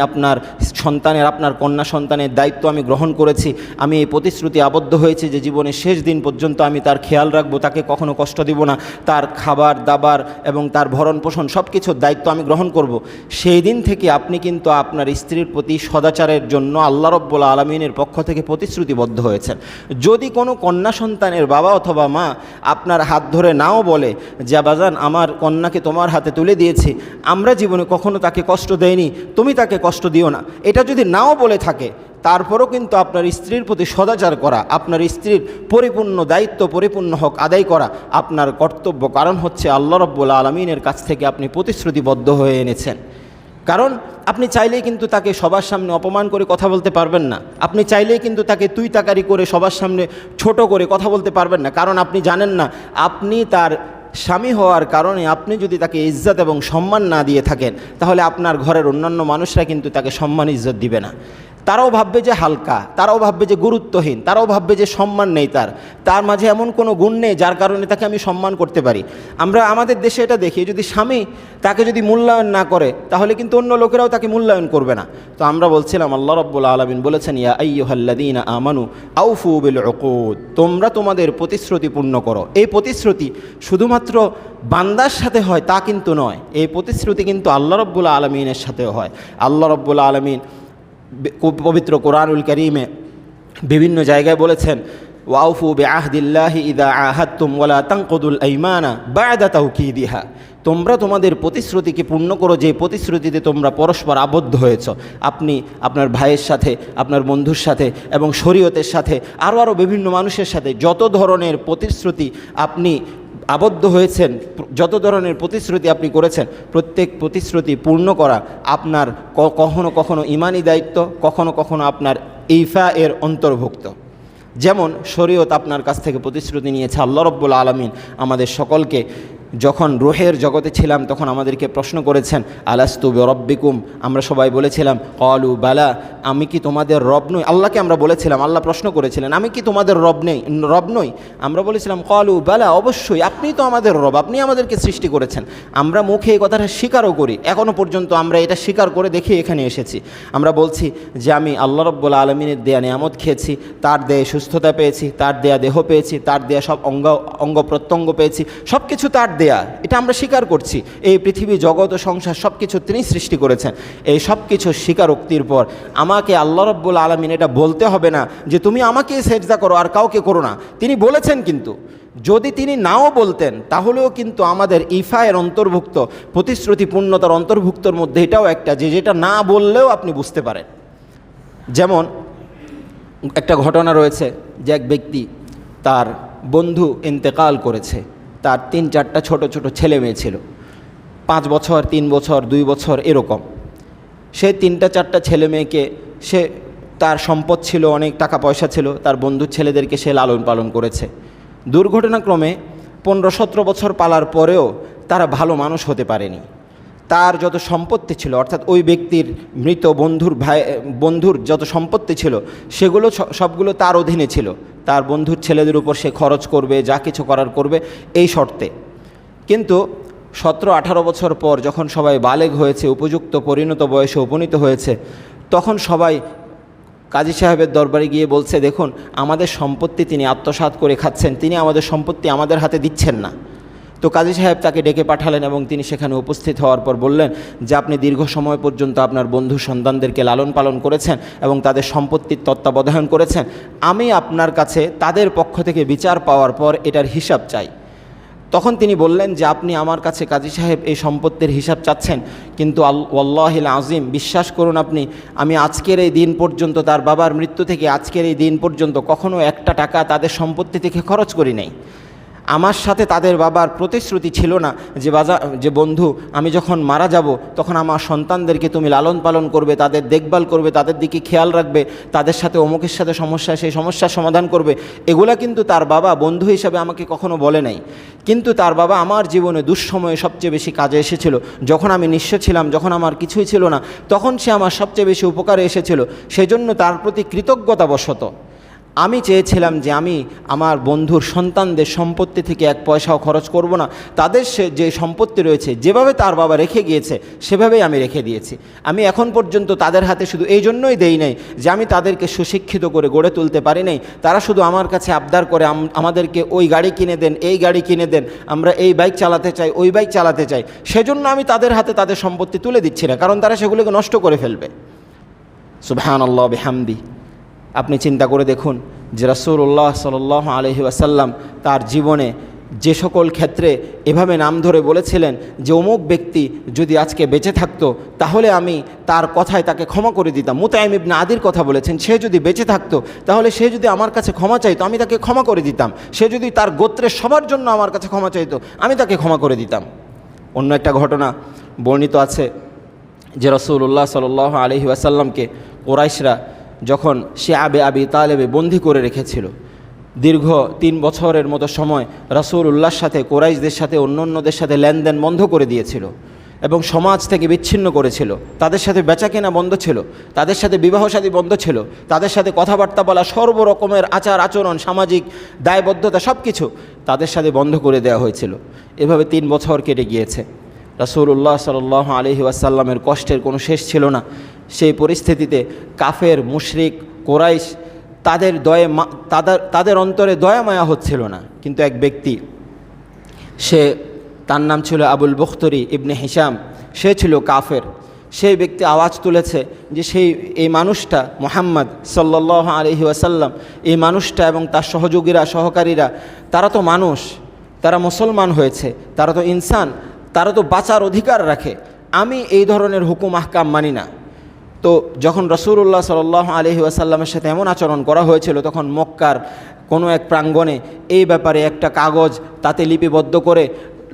Speaker 1: আপনার কন্যা সন্তানের দায়িত্ব আমি গ্রহণ করেছি, আমি এই প্রতিশ্রুতি আবদ্ধ হয়েছি যে জীবনের শেষ দিন পর্যন্ত আমি তার খেয়াল রাখবো, তাকে কখনো কষ্ট দিব না, তার খাবার দাবার এবং তার ভরণ পোষণ সব কিছুর দায়িত্ব আমি গ্রহণ করব। সেই দিন থেকে আপনি কিন্তু আপনার স্ত্রীর প্রতি সদাচারের জন্য আল্লাহ রাব্বুল আলামিনের পক্ষ থেকে প্রতিশ্রুতিবদ্ধ হয়েছেন। যদি কোনো কন্যা সন্তানের বাবা অথবা মা আপনার হাত ধরে নাও বলে যে বাজান আমার কন্যাকে তোমার হাতে তুলে দিয়েছি, আমরা জীবনে কখনো তাকে কষ্ট দেইনি, তুমি তাকে কষ্ট দিও না, এটা যদি নাও বলে থাকে, তারপরও কিন্তু আপনার স্ত্রীর প্রতি সদাচার করা, আপনার স্ত্রীর পরিপূর্ণ দায়িত্ব পরিপূর্ণ হক আদায় করা আপনার কর্তব্য। কারণ হচ্ছে আল্লাহ রাব্বুল আলামিনের কাছ থেকে আপনি প্রতিশ্রুতিবদ্ধ হয়ে এনেছেন। কারণ আপনি চাইলেই কিন্তু তাকে সবার সামনে অপমান করে কথা বলতে পারবেন না, আপনি চাইলেই কিন্তু তাকে তুই তাকারি করে সবার সামনে ছোট করে কথা বলতে পারবেন না। কারণ আপনি জানেন না আপনি তার স্বামী হওয়ার কারণে আপনি যদি তাকে ইজ্জত এবং সম্মান না দিয়ে থাকেন, তাহলে আপনার ঘরের অন্যান্য মানুষরা কিন্তু তাকে সম্মান ইজ্জত দিবে না। তারাও ভাববে যে হালকা, তারাও ভাববে যে গুরুত্বহীন, তারাও ভাববে যে সম্মান নেই, তার মাঝে এমন কোনো গুণ নেই যার কারণে তাকে আমি সম্মান করতে পারি। আমরা আমাদের দেশে এটা দেখি, যদি স্বামী তাকে যদি মূল্যায়ন না করে তাহলে কিন্তু অন্য লোকেরাও তাকে মূল্যায়ন করবে না। তো আমরা বলছিলাম আল্লাহ রাব্বুল আলামিন বলেছেন ইয়া আইয়ুহাল্লাযীনা আমানু আউফু বিল উকুদ, তোমরা তোমাদের প্রতিশ্রুতি পূর্ণ করো। এই প্রতিশ্রুতি শুধুমাত্র বান্দার সাথে হয় তা কিন্তু নয়, এই প্রতিশ্রুতি কিন্তু আল্লাহ রাব্বুল আলামিনের সাথেও হয়। আল্লাহ রাব্বুল আলামিন পবিত্র কোরআনুল কারীমে বিভিন্ন জায়গায় বলেছেন ওয়াউফু বিআহদিল্লাহি ইযা আহাদতুম ওয়ালা তানকুদুল আইমানা বা'দা তাওকীদিহা, তোমরা তোমাদের প্রতিশ্রুতিকে পূর্ণ করো যে প্রতিশ্রুতিতে তোমরা পরস্পর আবদ্ধ হয়েছ। আপনি আপনার ভাইয়ের সাথে, আপনার বন্ধুর সাথে এবং শরীয়তের সাথে আরও বিভিন্ন মানুষের সাথে যত ধরনের প্রতিশ্রুতি আপনি আবদ্ধ হয়েছেন, যত ধরনের প্রতিশ্রুতি আপনি করেছেন, প্রত্যেক প্রতিশ্রুতি পূর্ণ করা আপনার কখনো কখনো ঈমানি দায়িত্ব, কখনো কখনো আপনার ইফা এর অন্তর্ভুক্ত। যেমন শরীয়ত আপনার কাছ থেকে প্রতিশ্রুতি নিয়েছে। আল্লাহ রাব্বুল আলামিন আমাদের সকলকে যখন রূহের জগতে ছিলাম তখন আমাদেরকে প্রশ্ন করেছেন আলাস্তু বিরব্বিকুম, আমরা সবাই বলেছিলাম ক্বালু বালা, আমি কি তোমাদের রব নই? আল্লাহকে আমরা বলেছিলাম, আল্লাহ প্রশ্ন করেছিলেন আমি কি তোমাদের রব নই? আমরা বলেছিলাম ক্বালু বালা, অবশ্যই আপনিই তো আমাদের রব, আপনি আমাদেরকে সৃষ্টি করেছেন। আমরা মুখে এই কথাটা স্বীকারও করি, এখনও পর্যন্ত আমরা এটা স্বীকার করে দেখে এখানে এসেছি। আমরা বলছি যে আমি আল্লাহ রাব্বুল আলামিনের দেয়া নিয়ামত খেয়েছি, তার দেয়া সুস্থতা পেয়েছি, তার দেয়া দেহ পেয়েছি, তার দেয়া সব অঙ্গ প্রত্যঙ্গ পেয়েছি, সব কিছু তার দেয়া, এটা আমরা স্বীকার করছি। এই পৃথিবী, জগৎ ও সংসার সব কিছু তিনি সৃষ্টি করেছেন। এই সব কিছু স্বীকারোক্তির পর আমাকে আল্লাহ রাব্বুল আলামিন এটা বলতে হবে না যে তুমি আমাকে সেজদা করো আর কাউকে করো না। তিনি বলেছেন, কিন্তু যদি তিনি নাও বলতেন তাহলেও কিন্তু আমাদের ইফায়ের অন্তর্ভুক্ত, প্রতিশ্রুতি পূর্ণতার অন্তর্ভুক্তর মধ্যে এটাও একটা, যে যেটা না বললেও আপনি বুঝতে পারেন। যেমন একটা ঘটনা রয়েছে যে এক ব্যক্তি, তার বন্ধু ইন্তেকাল করেছে, তার 3-4টা ছোট ছোট ছেলে মেয়ে ছিল, 5 বছর, 3 বছর, 2 বছর এরকম। সে 3-4টা ছেলে মেয়েকে, সে তার সম্পদ ছিল, অনেক টাকা পয়সা ছিল, তার বন্ধুর ছেলেদেরকে সে লালন পালন করেছে। দুর্ঘটনাক্রমে 15-17 বছর পালার পরেও তারা ভালো মানুষ হতে পারেনি। তার যত সম্পত্তি ছিল, অর্থাৎ ওই ব্যক্তির মৃত বন্ধুর যত সম্পত্তি ছিল সেগুলো সবগুলো তার অধীনে ছিল। তার বন্ধুর ছেলেদের উপর সে খরচ করবে, যা কিছু করার করবে এই শর্তে। কিন্তু 17-18 বছর পর যখন সবাই বালেগ হয়েছে, উপযুক্ত পরিণত বয়সে উপনীত হয়েছে, তখন সবাই কাজী সাহেবের দরবারে গিয়ে বলছে, দেখুন আমাদের সম্পত্তি তিনি আত্মসাৎ করে খাচ্ছেন, তিনি আমাদের সম্পত্তি আমাদের হাতে দিচ্ছেন না। তো কাজী সাহেব তাকে ডেকে পাঠালেন এবং তিনি সেখানে উপস্থিত হওয়ার পর বললেন যে আপনি দীর্ঘ সময় পর্যন্ত আপনার বন্ধু সন্তানদেরকে লালন পালন করেছেন এবং তাদের সম্পত্তির তত্ত্বাবধান করেছেন। আমি আপনার কাছে তাদের পক্ষ থেকে বিচার পাওয়ার পর এটার হিসাব চাই। তখন তিনি বললেন যে আপনি আমার কাছে কাজী সাহেব এই সম্পত্তির হিসাব চাচ্ছেন, কিন্তু ওয়াল্লাহিল আযীম, বিশ্বাস করুন আপনি, আমি আজকের এই দিন পর্যন্ত, তার বাবার মৃত্যু থেকে আজকের এই দিন পর্যন্ত কখনো একটা টাকা তাদের সম্পত্তি থেকে খরচ করি নাই। আমার সাথে তাদের বাবার প্রতিশ্রুতি ছিল না যে বন্ধু আমি যখন মারা যাব তখন আমার সন্তানদেরকে তুমি লালন পালন করবে, তাদের দেখভাল করবে, তাদের দিকে খেয়াল রাখবে, তাদের সাথে অমুকের সাথে সমস্যা, সেই সমস্যার সমাধান করবে। এগুলা কিন্তু তার বাবা বন্ধু হিসাবে আমাকে কখনো বলে নাই। কিন্তু তার বাবা আমার জীবনে দুঃসময়ে সবচেয়ে বেশি কাজে এসেছিল। যখন আমি নিঃস্ব ছিলাম, যখন আমার কিছুই ছিল না, তখন সে আমার সবচেয়ে বেশি উপকারে এসেছিল। সেজন্য তার প্রতি কৃতজ্ঞতাবশত আমি চেয়েছিলাম যে আমি আমার বন্ধুর সন্তানদের সম্পত্তি থেকে 1 পয়সাও খরচ করব না। তাদের যে সম্পত্তি রয়েছে, যেভাবে তার বাবা রেখে গিয়েছে সেভাবেই আমি রেখে দিয়েছি। আমি এখন পর্যন্ত তাদের হাতে শুধু এই জন্যই দেই নাই যে আমি তাদেরকে সুশিক্ষিত করে গড়ে তুলতে পারি নাই। তারা শুধু আমার কাছে আবদার করে আমাদেরকে ওই গাড়ি কিনে দেন, এই গাড়ি কিনে দেন, আমরা এই বাইক চালাতে চাই, ওই বাইক চালাতে চাই। সেজন্য আমি তাদের হাতে তাদের সম্পত্তি তুলে দিচ্ছি না, কারণ তারা সেগুলোকে নষ্ট করে ফেলবে। সুবহানাল্লাহ বিহামদি। আপনি চিন্তা করে দেখুন যে রাসূলুল্লাহ সাল্লাল্লাহু আলাইহি ওয়াসাল্লাম তার জীবনে যে সকল ক্ষেত্রে এভাবে নাম ধরে বলেছিলেন যে অমুক ব্যক্তি যদি আজকে বেঁচে থাকতো তাহলে আমি তার কথায় তাকে ক্ষমা করে দিতাম। মুতাইম ইবনে আদির কথা বলেছেন, সে যদি বেঁচে থাকতো তাহলে সে যদি আমার কাছে ক্ষমা চাইতো আমি তাকে ক্ষমা করে দিতাম। সে যদি তার গোত্রের সবার জন্য আমার কাছে ক্ষমা চাইতো আমি তাকে ক্ষমা করে দিতাম। অন্য একটা ঘটনা বর্ণিত আছে যে রাসূলুল্লাহ সাল্লাল্লাহু আলাইহি ওয়াসাল্লামকে কুরাইশরা যখন শিআবে আবি তালেবে বন্দী করে রেখেছিল, দীর্ঘ 3 বছরের মতো সময় রাসূলুল্লাহর সাথে কুরাইশদের সাথে অন্যদের সাথে লেনদেন বন্ধ করে দিয়েছিল এবং সমাজ থেকে বিচ্ছিন্ন করেছিল। তাদের সাথে বেচাকেনা বন্ধ ছিল, তাদের সাথে বিবাহ শাদী বন্ধ ছিল, তাদের সাথে কথাবার্তা বলা, সর্বরকমের আচার আচরণ, সামাজিক দায়বদ্ধতা সব কিছু তাদের সাথে বন্ধ করে দেওয়া হয়েছিল। এভাবে 3 বছর কেটে গিয়েছে। রাসূলুল্লাহ সাল্লাল্লাহু আলাইহি ওয়াসাল্লামের কষ্টের কোনো শেষ ছিল না। সেই পরিস্থিতিতে কাফের, মুশরিক, কুরাইশ তাদের অন্তরে দয়া মায়া হচ্ছিল না। কিন্তু এক ব্যক্তি, তার নাম ছিল আবুল বখতরি ইবনে হিশাম, সে ছিল কাফের। সেই ব্যক্তি আওয়াজ তুলেছে যে এই মানুষটা মুহাম্মদ সাল্লাল্লাহু আলাইহি ওয়াসাল্লাম, এই মানুষটা এবং তার সহকারীরা তারা তো মানুষ, তারা মুসলমান হয়েছে, তারা তো ইনসান, তারা তো বাঁচার অধিকার রাখে। আমি এই ধরনের হুকুম আহকাম মানি না। তো যখন রাসূলুল্লাহ সাল্লাল্লাহু আলাইহি ওয়াসাল্লামের সাথে এমন আচরণ করা হয়েছিল, তখন মক্কার কোনো এক প্রাঙ্গণে এই ব্যাপারে একটা কাগজ তাতে লিপিবদ্ধ করে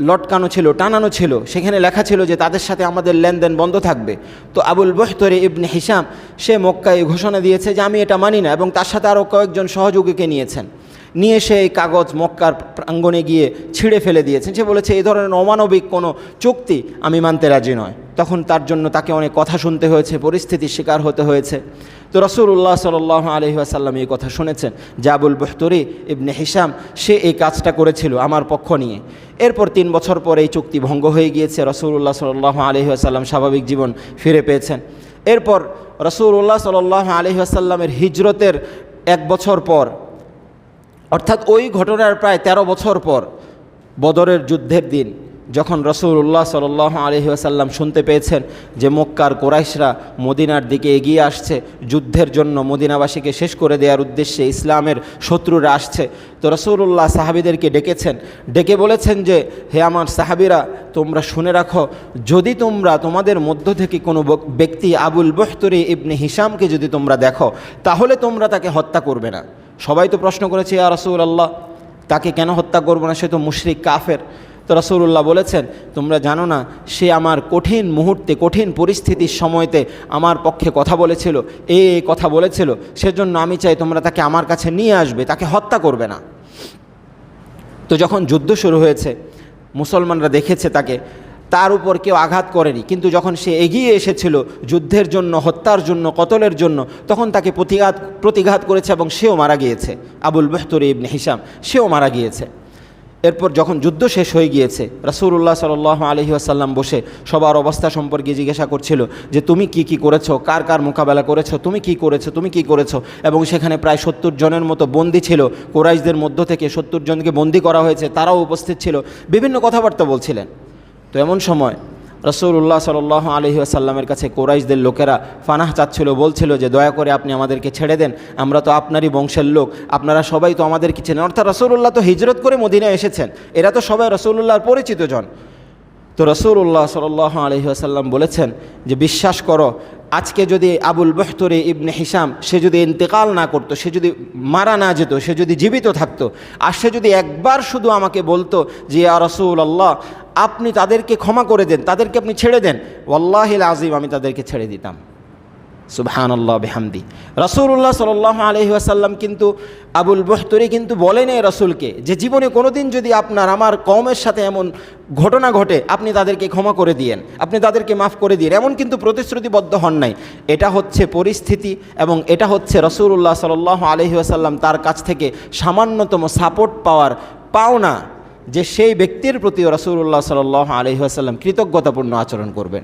Speaker 1: লটকানো ছিল, টানানো ছিল। সেখানে লেখা ছিল যে তাদের সাথে আমাদের লেনদেন বন্ধ থাকবে। তো আবুল বখতরি ইবনে হিশাম সে মক্কায় ঘোষণা দিয়েছে যে আমি এটা মানি না, এবং তার সাথে আরও কয়েকজন সহযোগীকে নিয়ে সে এই কাগজ মক্কার প্রাঙ্গণে গিয়ে ছিঁড়ে ফেলে দিয়েছেন। সে বলেছে এই ধরনের অমানবিক কোনো চুক্তি আমি মানতে রাজি নয়। তখন তার জন্য তাকে অনেক কথা শুনতে হয়েছে, পরিস্থিতির শিকার হতে হয়েছে। তো রাসূলুল্লাহ সাল্লাল্লাহু আলাইহি ওয়াসাল্লাম এই কথা শুনেছেন যে আবুল বখতরি ইবনে হিশাম সে এই কাজটা করেছিল আমার পক্ষ নিয়ে। এরপর 3 বছর পর এই চুক্তি ভঙ্গ হয়ে গিয়েছে। রাসূলুল্লাহ সাল্লাল্লাহু আলাইহি ওয়াসাল্লাম স্বাভাবিক জীবন ফিরে পেয়েছেন। এরপর রাসূলুল্লাহ সাল্লাল্লাহু আলাইহি ওয়াসাল্লামের হিজরতের 1 বছর পর, অর্থাৎ ওই ঘটনার প্রায় 13 বছর পর বদরের যুদ্ধের দিন যখন রাসূলুল্লাহ সাল্লাল্লাহু আলাইহি ওয়াসাল্লাম শুনতে পেয়েছেন যে মক্কার কুরাইশরা মদিনার দিকে এগিয়ে আসছে, যুদ্ধের জন্য মদিনাবাসীকে শেষ করে দেওয়ার উদ্দেশ্যে ইসলামের শত্রুরা আসছে, তো রাসূলুল্লাহ সাহাবীদেরকে ডেকেছেন, ডেকে বলেছেন যে হে আমার সাহাবীরা, তোমরা শুনে রাখো, যদি তোমরা তোমাদের মধ্য থেকে কোনো ব্যক্তি আবুল বখতরি ইবনে হিশামকে যদি তোমরা দেখো, তাহলে তোমরা তাকে হত্যা করবে না। সবাই তো প্রশ্ন করেছে, ইয়া রাসূলুল্লাহ, তাকে কেন হত্যা করবো না, সে তো মুশরিক কাফের। তো রাসূলুল্লাহ বলেছেন, তোমরা জানো না সে আমার কঠিন মুহূর্তে, কঠিন পরিস্থিতির সময়তে আমার পক্ষে কথা বলেছিল, এই কথা বলেছিল, সেজন্য আমি চাই তোমরা তাকে আমার কাছে নিয়ে আসবে, তাকে হত্যা করবে না। তো যখন যুদ্ধ শুরু হয়েছে, মুসলমানরা দেখেছে তাকে, তার উপর কেউ আঘাত করেনি, কিন্তু যখন সে এগিয়ে এসেছিল যুদ্ধের জন্য, হত্যার জন্য, কতলের জন্য, তখন তাকে প্রতিঘাত করেছে এবং সেও মারা গিয়েছে। আবুল বখতরি ইবনে হিশাম, সেও মারা গিয়েছে। এরপর যখন যুদ্ধ শেষ হয়ে গিয়েছে, রাসূলুল্লাহ সাল্লাল্লাহু আলাইহি ওয়াসাল্লাম বসে সবার অবস্থা সম্পর্কে জিজ্ঞাসা করছিল যে তুমি কি করেছো, কার কার মোকাবেলা করেছো, তুমি কি করেছো। এবং সেখানে প্রায় 70 জনের মতো বন্দী ছিল, কুরাইশদের মধ্য থেকে 70 জনকে বন্দী করা হয়েছে, তারাও উপস্থিত ছিল, বিভিন্ন কথাবার্তা বলছিলেন। তো এমন সময় রাসূলুল্লাহ সাল্লাল্লাহু আলাইহি ওয়াসাল্লামের কাছে কুরাইশদের লোকেরা পানাহ চাচ্ছিল, বলছিল যে দয়া করে আপনি আমাদেরকে ছেড়ে দেন, আমরা তো আপনারই বংশের লোক, আপনারা সবাই তো আমাদেরকে চেনেন। অর্থাৎ রাসূলুল্লাহ তো হিজরত করে মদিনায় এসেছেন, এরা তো সবাই রাসূলুল্লাহর পরিচিত জন। তো রাসূলুল্লাহ সাল্লাল্লাহু আলাইহি ওয়াসাল্লাম বলেছেন যে বিশ্বাস করো, আজকে যদি আবুল বখতরি ইবনে হিশাম সে যদি ইন্তেকাল না করতো, সে যদি মারা না যেত, সে যদি জীবিত থাকতো, আর সে যদি একবার শুধু আমাকে বলতো যে ইয়া রাসূলুল্লাহ আপনি তাদেরকে ক্ষমা করে দেন, তাদেরকে আপনি ছেড়ে দেন, ওয়াল্লাহিল আযীম আমি তাদেরকে ছেড়ে দিতাম। সুবহানাল্লাহ বিহামদি। রাসূলুল্লাহ সাল্লাল্লাহু আলাইহি ওয়াসাল্লাম কিন্তু আবুল বখতরি কিন্তু বলেন রাসূলকে যে জীবনে কোনোদিন যদি আপনার আমার কওমের সাথে এমন ঘটনা ঘটে, আপনি তাদেরকে ক্ষমা করে দিয়েন, আপনি তাদেরকে মাফ করে দিন, এমন কিন্তু প্রতিশ্রুতিবদ্ধ হন নাই। এটা হচ্ছে পরিস্থিতি এবং এটা হচ্ছে রাসূলুল্লাহ সাল্লাল্লাহু আলাইহি ওয়াসাল্লাম তার কাছ থেকে সামান্যতম সাপোর্ট পাওনা, যে সেই ব্যক্তির প্রতিও রাসূলুল্লাহ সাল্লাল্লাহু আলাইহি ওয়াসাল্লাম কৃতজ্ঞতাপূর্ণ আচরণ করবেন।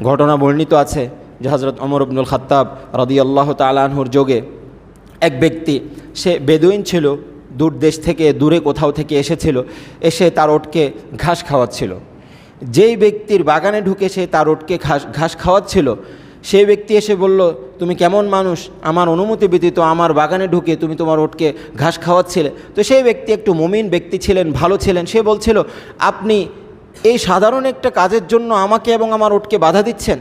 Speaker 1: ঘটনা বর্ণিত আছে যে হযরত ওমর ইবনুল খাত্তাব রাদিয়াল্লাহু তাআলা আনহুর যোগে এক ব্যক্তি, সে বেদুইন ছিল, দূর দেশ থেকে, দূরে কোথাও থেকে এসেছিল, এসে তার ওটকে ঘাস খাওয়াচ্ছিল। যেই ব্যক্তির বাগানে ঢুকে সে তার ওটকে ঘাস খাওয়াচ্ছিল, সেই ব্যক্তি এসে বলল, তুমি কেমন মানুষ, আমার অনুমতি ব্যতীত আমার বাগানে ঢুকে তুমি তোমার ওটকে ঘাস খাওয়াচ্ছিলে। তো সেই ব্যক্তি একটু মুমিন ব্যক্তি ছিলেন, ভালো ছিলেন, সে বলছিল, আপনি এই সাধারণ একটা কাজের জন্য আমাকে এবং আমার ওটকে বাধা দিচ্ছেন,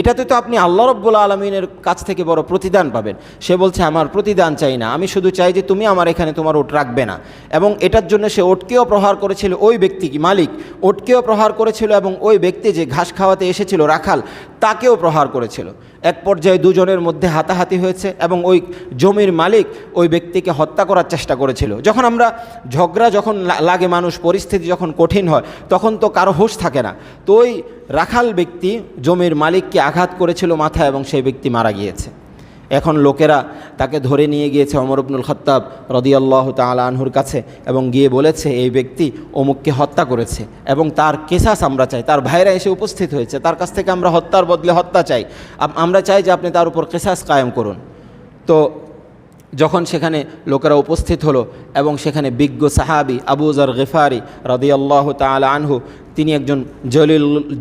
Speaker 1: এটাতে তো আপনি আল্লাহ রাব্বুল আলামিনের কাছ থেকে বড় প্রতিদান পাবেন। সে বলছে, আমার প্রতিদান চাই না, আমি শুধু চাই যে তুমি আমার এখানে তোমার ওট রাখবে না। এবং এটার জন্য সে ওটকেও প্রহার করেছিল, ওই ব্যক্তি কি মালিক ওটকেও প্রহার করেছিল, এবং ওই ব্যক্তি যে ঘাস খাওয়াতে এসেছিল রাখাল, তাকেও প্রহার করেছিল। এক পর্যায়ে দুজনের মধ্যে হাতাহাতি হয়েছে এবং ওই জমির মালিক ওই ব্যক্তিকে হত্যা করার চেষ্টা করেছিল। যখন আমরা ঝগড়া যখন লাগে, মানুষ পরিস্থিতি যখন কঠিন হয়, তখন তো কারো হুঁশ থাকে না। তো ওই রাখাল ব্যক্তি জমির মালিককে আঘাত করেছিল মাথায়, এবং সেই ব্যক্তি মারা গিয়েছে। এখন লোকেরা তাকে ধরে নিয়ে গিয়েছে ওমর ইবনুল খাত্তাব রাদিয়াল্লাহু তাআলা আনহুর কাছে, এবং গিয়ে বলেছে এই ব্যক্তি অমুককে হত্যা করেছে এবং তার কেসাস আমরা চাই। তার ভাইরা এসে উপস্থিত হয়েছে, তার কাছ থেকে আমরা হত্যার বদলে হত্যা চাই, আমরা চাই যে আপনি তার উপর কেসাস কায়েম করুন। তো যখন সেখানে লোকেরা উপস্থিত হলো এবং সেখানে বিজ্ঞ সাহাবী আবু যর গিফারি রাদিয়াল্লাহু তাআলা আনহু, তিনি একজন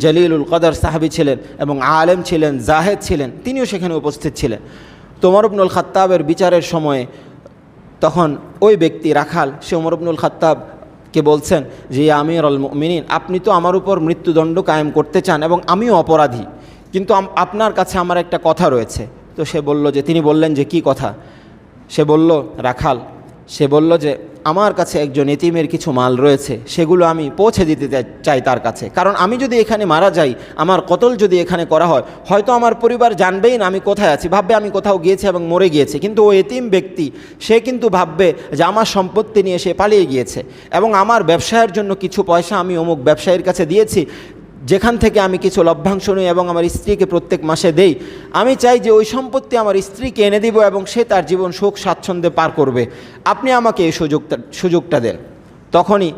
Speaker 1: জলিলুল কদর সাহাবী ছিলেন এবং আলেম ছিলেন, জাহেদ ছিলেন, তিনিও সেখানে উপস্থিত ছিলেন। তো ওমর ইবনুল খাত্তাবের বিচারের সময়ে তখন ওই ব্যক্তি রাখাল, সে ওমর ইবনুল খাত্তাবকে বলছেন যে ইয়া আমিরুল মুমিনিন, আপনি তো আমার উপর মৃত্যুদণ্ড কায়েম করতে চান এবং আমিও অপরাধী, কিন্তু আপনার কাছে আমার একটা কথা রয়েছে। তো সে বলল যে, তিনি বললেন যে কি কথা? সে বলল, রাখাল, সে বলল যে আমার কাছে একজন এতিমের কিছু মাল রয়েছে, সেগুলো আমি পৌঁছে দিতে চাই তার কাছে, কারণ আমি যদি এখানে মারা যাই, আমার কতল যদি এখানে করা হয়, হয়তো আমার পরিবার জানবেই না আমি কোথায় আছি, ভাববে আমি কোথাও গিয়েছি এবং মরে গিয়েছে, কিন্তু ওই এতিম ব্যক্তি সে কিন্তু ভাববে যে আমার সম্পত্তি নিয়ে সে পালিয়ে গিয়েছে, এবং আমার ব্যবসায়ের জন্য কিছু পয়সা আমি অমুক ব্যবসায়ীর কাছে দিয়েছি, যেখান থেকে আমি কিছু লভ্যাংশ নিই এবং আমার স্ত্রীকে প্রত্যেক মাসে দেই। আমি চাই যে ওই সম্পত্তি আমার স্ত্রীকে এনে দিব এবং সে তার জীবন সুখ স্বাচ্ছন্দ্যে পার করবে, আপনি আমাকে এই সুযোগটা দেন। তখনই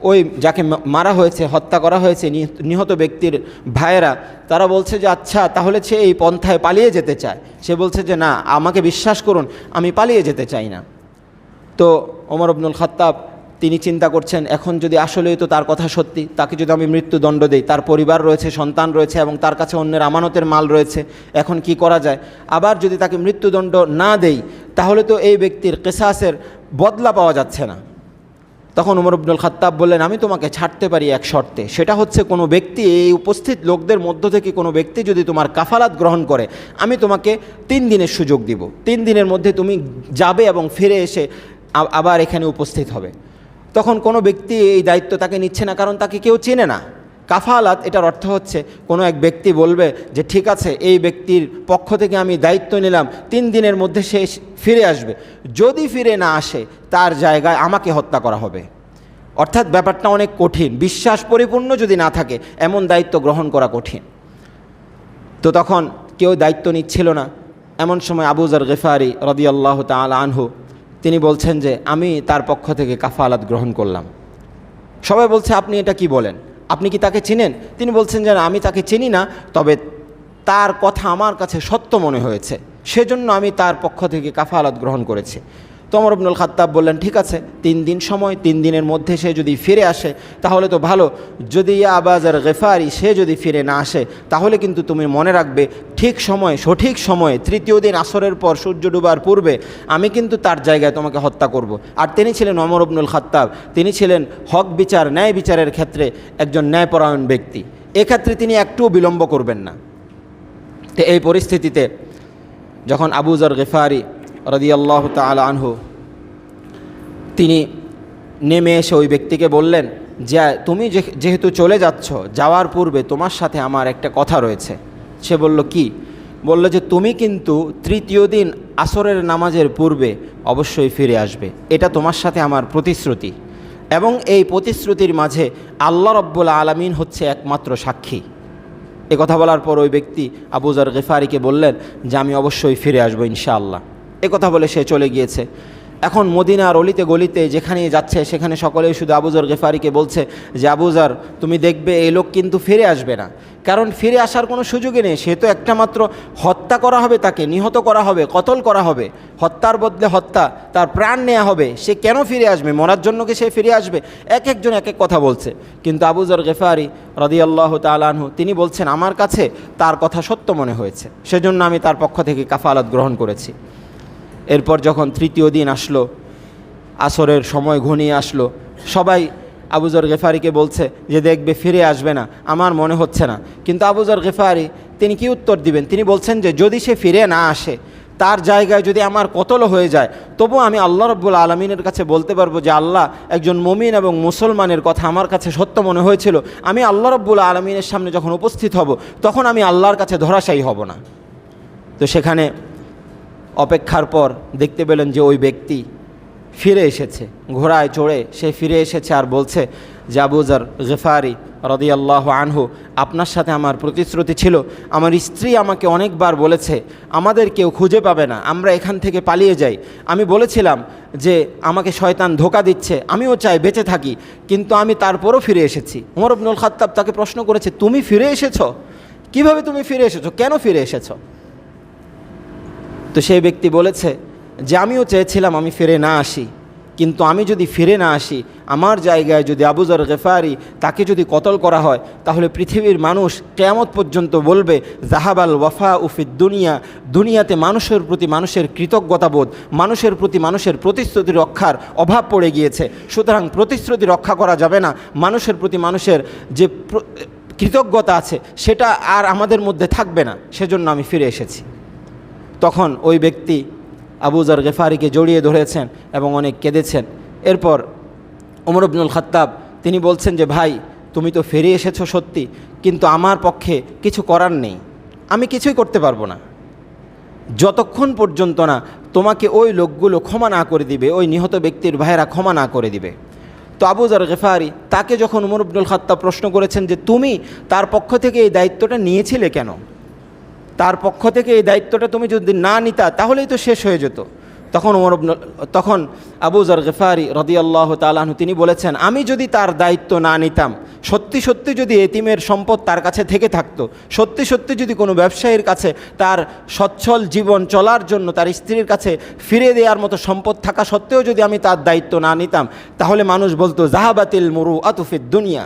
Speaker 1: ওই যাকে মারা হয়েছে, হত্যা করা হয়েছে, নিহত ব্যক্তির ভাইয়েরা, তারা বলছে যে আচ্ছা, তাহলে সে এই পন্থায় পালিয়ে যেতে চায়। সে বলছে যে না, আমাকে বিশ্বাস করুন, আমি পালিয়ে যেতে চাই না। তো ওমর ইবনুল খাত্তাব তিনি চিন্তা করছেন, এখন যদি আসলেই তো তার কথা সত্যি, তাকে যদি আমি মৃত্যুদণ্ড দেই, তার পরিবার রয়েছে, সন্তান রয়েছে এবং তার কাছে অন্যের আমানতের মাল রয়েছে, এখন কি করা যায়? আবার যদি তাকে মৃত্যুদণ্ড না দেই তাহলে তো এই ব্যক্তির কিসাসের বদলা পাওয়া যাচ্ছে না। তখন উমর ইবনুল খাত্তাব বললেন, আমি তোমাকে ছাড়তে পারি এক শর্তে, সেটা হচ্ছে কোনো ব্যক্তি, এই উপস্থিত লোকদের মধ্য থেকে কোনো ব্যক্তি যদি তোমার কাফালাত গ্রহণ করে, আমি তোমাকে 3 দিনের সুযোগ দিব। 3 দিনের মধ্যে তুমি যাবে এবং ফিরে এসে আবার এখানে উপস্থিত হবে। তখন কোনো ব্যক্তি এই দায়িত্ব তাকে নিচ্ছে না, কারণ তাকে কেউ চেনে না। কাফালাত এটার অর্থ হচ্ছে কোনো এক ব্যক্তি বলবে যে ঠিক আছে, এই ব্যক্তির পক্ষ থেকে আমি দায়িত্ব নিলাম, 3 দিনের মধ্যে সে ফিরে আসবে, যদি ফিরে না আসে তার জায়গায় আমাকে হত্যা করা হবে। অর্থাৎ ব্যাপারটা অনেক কঠিন, বিশ্বাস পরিপূর্ণ যদি না থাকে এমন দায়িত্ব গ্রহণ করা কঠিন। তো তখন কেউ দায়িত্ব নিচ্ছিল না। এমন সময় আবু যর গিফারি রাদিয়াল্লাহু তাআলা আনহু তিনি বলছেন যে আমি তার পক্ষ থেকে কাফালাত গ্রহণ করলাম। সবাই বলছে, আপনি এটা কি বলেন? আপনি কি তাকে চিনেন? তিনি বলছেন যে আমি তাকে চিনি না, তবে তার কথা আমার কাছে সত্য মনে হয়েছে, সেজন্য আমি তার পক্ষ থেকে কাফালাত গ্রহণ করেছি। তো ওমর ইবনুল খাত্তাব বললেন, ঠিক আছে, 3 দিন সময়, 3 দিনের মধ্যে সে যদি ফিরে আসে তাহলে তো ভালো। যদি আবু যর গিফারি সে যদি ফিরে না আসে তাহলে কিন্তু তুমি মনে রাখবে, ঠিক সময়ে, সঠিক সময়ে, 3য় দিন আসরের পর সূর্য ডুবার পূর্বে আমি কিন্তু তার জায়গায় তোমাকে হত্যা করব। আর তিনি ছিলেন ওমর ইবনুল খাত্তাব, তিনি ছিলেন হক বিচার, ন্যায় বিচারের ক্ষেত্রে একজন ন্যায়পরায়ণ ব্যক্তি। এক্ষেত্রে তিনি একটুও বিলম্ব করবেন না। তো এই পরিস্থিতিতে যখন আবু যর গিফারি রাদিয়াল্লাহু তাআলা আনহু তিনি নেমে এসে ওই ব্যক্তিকে বললেন যে তুমি যেহেতু চলে যাচ্ছ, যাওয়ার পূর্বে তোমার সাথে আমার একটা কথা রয়েছে। সে বলল, কি? বলল যে তুমি কিন্তু 3য় দিন আসরের নামাজের পূর্বে অবশ্যই ফিরে আসবে, এটা তোমার সাথে আমার প্রতিশ্রুতি, এবং এই প্রতিশ্রুতির মাঝে আল্লাহ রাব্বুল আলামিন হচ্ছে একমাত্র সাক্ষী। এ কথা বলার পর ওই ব্যক্তি আবু যর গিফারিকে বললেন যে আমি অবশ্যই ফিরে আসবো ইনশাআল্লাহ। এ কথা বলে সে চলে গিয়েছে। এখন মদিনার অলিতে গলিতে যেখানেই যাচ্ছে সেখানে সকলেই শুধু আবু যর গিফারিকে বলছে যে আবু যর, তুমি দেখবে এই লোক কিন্তু ফিরে আসবে না, কারণ ফিরে আসার কোনো সুযোগই নেই। সে তো একটা মাত্র হত্যা করা হবে, তাকে নিহত করা হবে, কতল করা হবে, হত্যার বদলে হত্যা, তার প্রাণ নেওয়া হবে। সে কেন ফিরে আসবে? মরার জন্য কি সে ফিরে আসবে? এক একজন এক এক কথা বলছে। কিন্তু আবু যর গিফারি রাদিয়াল্লাহু তাআলা আনহু তিনি বলছেন, আমার কাছে তার কথা সত্য মনে হয়েছে, সেজন্য আমি তার পক্ষ থেকে কাফালাত গ্রহণ করেছি। এরপর যখন 3য় দিন আসলো, আসরের সময় ঘনিয়ে আসলো, সবাই আবু যর গিফারিকে বলছে যে দেখবে ফিরে আসবে না, আমার মনে হচ্ছে না। কিন্তু আবু যর গিফারি তিনি কি উত্তর দিবেন? তিনি বলছেন যে যদি সে ফিরে না আসে, তার জায়গায় যদি আমার কতল হয়ে যায়, তবু আমি আল্লাহ রাব্বুল আলামিনের কাছে বলতে পারবো যে আল্লাহ, একজন মুমিন এবং মুসলমানের কথা আমার কাছে সত্য মনে হয়েছিল। আমি আল্লাহ রাব্বুল আলামিনের সামনে যখন উপস্থিত হব তখন আমি আল্লাহর কাছে ধরাশায়ী হব না। তো সেখানে অপেক্ষার পর দেখতে পেলেন যে ওই ব্যক্তি ফিরে এসেছে, ঘোড়ায় চড়ে সে ফিরে এসেছে আর বলছে যে আবু যর গিফারি রাদিয়াল্লাহু আনহু, আপনার সাথে আমার প্রতিশ্রুতি ছিল। আমার স্ত্রী আমাকে অনেকবার বলেছে আমাদের কেউ খুঁজে পাবে না, আমরা এখান থেকে পালিয়ে যাই। আমি বলেছিলাম যে আমাকে শয়তান ধোঁকা দিচ্ছে, আমিও চাই বেঁচে থাকি, কিন্তু আমি তারপরও ফিরে এসেছি। ওমর ইবনুল খাত্তাব তাকে প্রশ্ন করেছে, তুমি ফিরে এসেছো? কিভাবে তুমি ফিরে এসেছো? কেন ফিরে এসেছো? তো সেই ব্যক্তি বলেছে যে আমিও চেয়েছিলাম আমি ফিরে না আসি, কিন্তু আমি যদি ফিরে না আসি, আমার জায়গায় যদি আবু যর গিফারি তাকে যদি কতল করা হয়, তাহলে পৃথিবীর মানুষ কিয়ামত পর্যন্ত বলবে জাহাবাল ওয়াফা উফিদ দুনিয়া, দুনিয়াতে মানুষের প্রতি মানুষের কৃতজ্ঞতাবোধ, মানুষের প্রতি মানুষের প্রতিশ্রুতি রক্ষার অভাব পড়ে গিয়েছে। সুতরাং প্রতিশ্রুতি রক্ষা করা যাবে না, মানুষের প্রতি মানুষের যে কৃতজ্ঞতা আছে সেটা আর আমাদের মধ্যে থাকবে না, সেজন্য আমি ফিরে এসেছি। তখন ওই ব্যক্তি আবু যর গিফারিকে জড়িয়ে ধরেছেন এবং অনেক কেঁদেছেন। এরপর ওমর ইবনুল খাত্তাব তিনি বলছেন যে ভাই, তুমি তো ফিরে এসেছো সত্যি, কিন্তু আমার পক্ষে কিছু করার নেই, আমি কিছুই করতে পারবো না যতক্ষণ পর্যন্ত না তোমাকে ওই লোকগুলো ক্ষমা না করে দিবে, ওই নিহত ব্যক্তির ভাইয়েরা ক্ষমা না করে দিবে। তো আবু যর গিফারি তাকে যখন ওমর ইবনুল খাত্তাব প্রশ্ন করেছেন যে তুমি তার পক্ষ থেকে এই দায়িত্বটা নিয়েছিলে কেন, তার পক্ষ থেকে এই দায়িত্বটা তুমি যদি না নিতা তাহলেই তো শেষ হয়ে যেত। তখন আবু যর গিফারি রাদিয়াল্লাহু তাআলা আনহু তিনি বলেছেন, আমি যদি তার দায়িত্ব না নিতাম, সত্যি সত্যি যদি এতিমের সম্পদ তার কাছে থেকে থাকতো, সত্যি সত্যি যদি কোনো ব্যবসায়ীর কাছে তার সচ্ছল জীবন চলার জন্য তার স্ত্রীর কাছে ফিরে দেওয়ার মতো সম্পদ থাকা সত্ত্বেও যদি আমি তার দায়িত্ব না নিতাম, তাহলে মানুষ বলতো জাহাবাতিল মুরুআতু ফিদ দুনিয়া,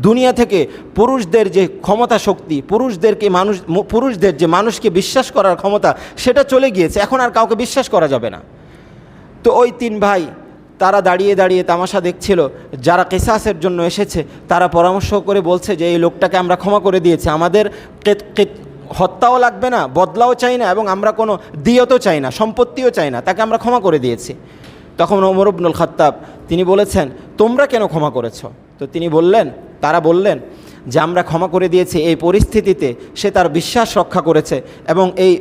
Speaker 1: দুনিয়া থেকে পুরুষদের যে ক্ষমতা শক্তি, পুরুষদের যে মানুষকে বিশ্বাস করার ক্ষমতা, সেটা চলে গিয়েছে, এখন আর কাউকে বিশ্বাস করা যাবে না। তো ওই তিন ভাই তারা দাঁড়িয়ে দাঁড়িয়ে তামাশা দেখছিল, যারা কিসাসের জন্য এসেছে তারা পরামর্শ করে বলছে যে এই লোকটাকে আমরা ক্ষমা করে দিয়েছি, আমাদের হত্যাও লাগবে না, বদলাও চাই না, এবং আমরা কোনো দিয়তও চাই না, সম্পত্তিও চাই না, তাকে আমরা ক্ষমা করে দিয়েছি। তখন ওমর ইবনুল খাত্তাব তিনি বলেছেন, তোমরা কেন ক্ষমা করেছ? তো তারা বললেন যে আমরা ক্ষমা করে দিয়েছি এই পরিস্থিতিতে সে তার বিশ্বাস রক্ষা করেছে, এবং এই